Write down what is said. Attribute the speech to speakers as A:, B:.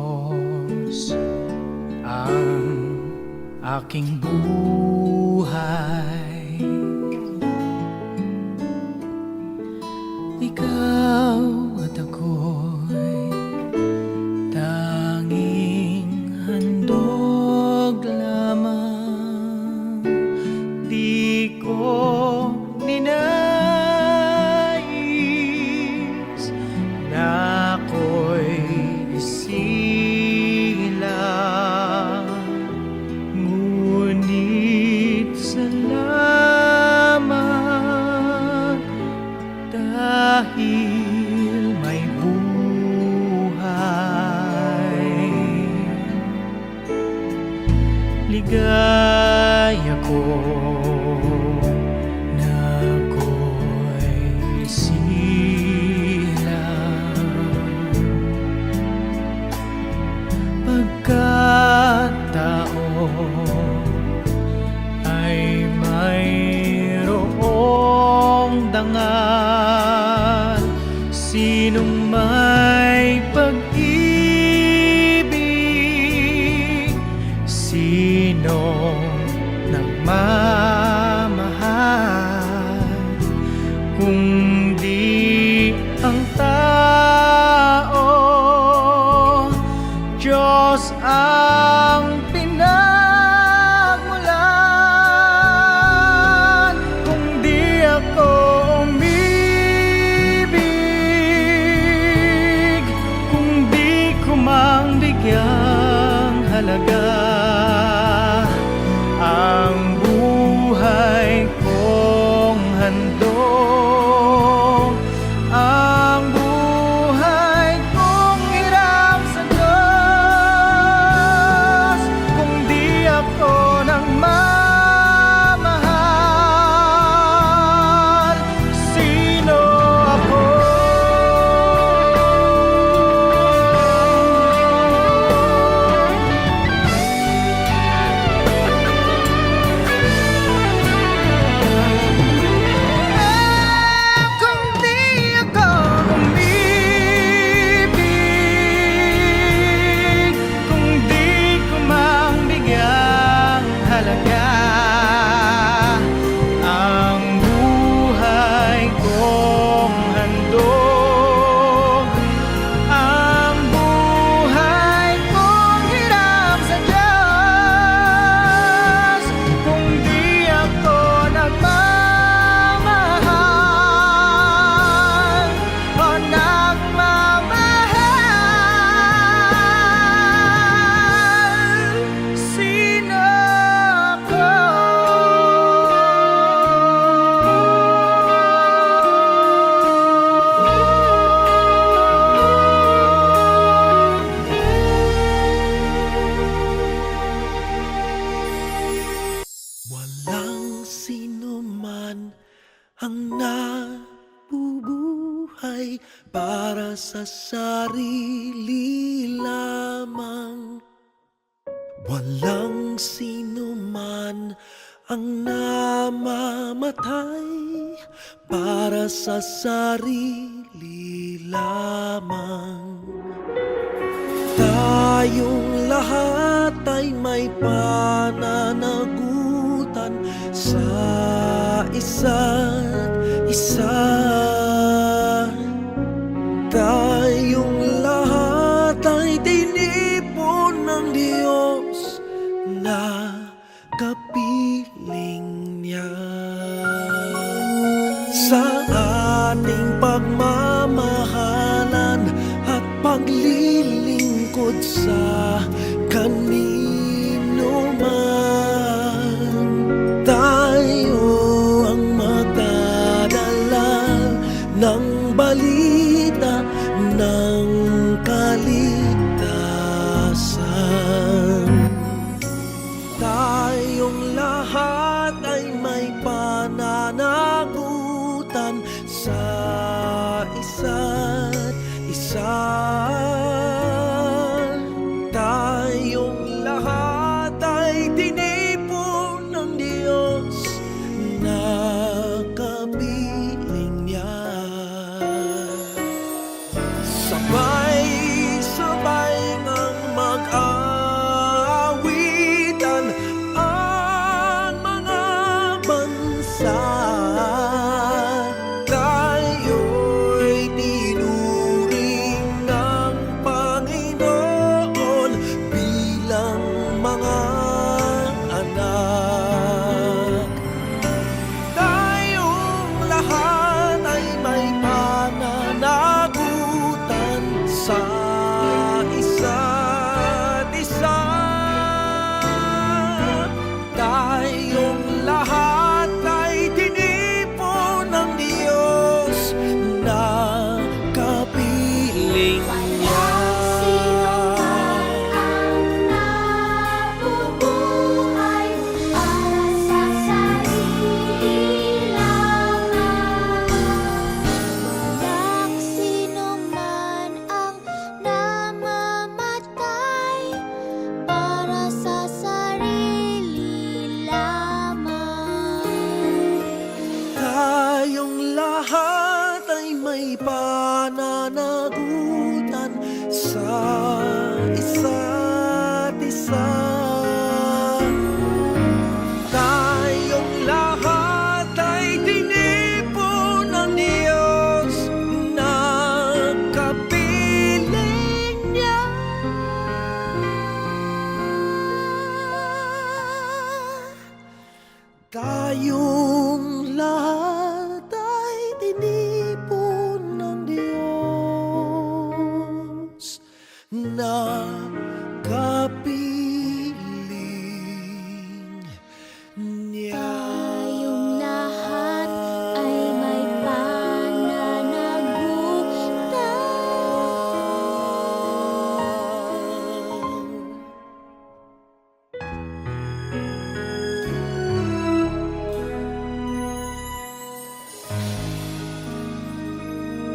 A: Diyos ang aking buhay. Ikaw at ako'y tanging handog lamang. Di ko ninais na ako'y isilang, ngunit salamat dahil may buhay. Ligaya ko na ako'y silang, pagkataon ay mayroong dangal. Sinong may pag-ibig, sinong nagmamahal, kung di ang tao, Diyos ang pinagmulan. Kung di ako umibig, kung di ko mang bigyang halaga ang buhay kong handog, ang buhay kong hiram sa Diyos. Kung di ako nagmamahal, sino ako? Kung di ako umibig, kung di ko mang bigyang halaga ang buhay kong handog, ang buhay kong hiram sa Diyos. Kung di ako nagmamahal o nagmamahal, sino ako?
B: Walang sino man ang nabubuhay para sa sarili lamang. Walang sino man ang namamatay para sa sarili lamang. Tayong lahat ay may pananagutan sa isa't isa. Tayong lahat ay tinipon ng Diyos na kapiling niya. Sa ating pagmamahalan at paglilingkod sa kanino man,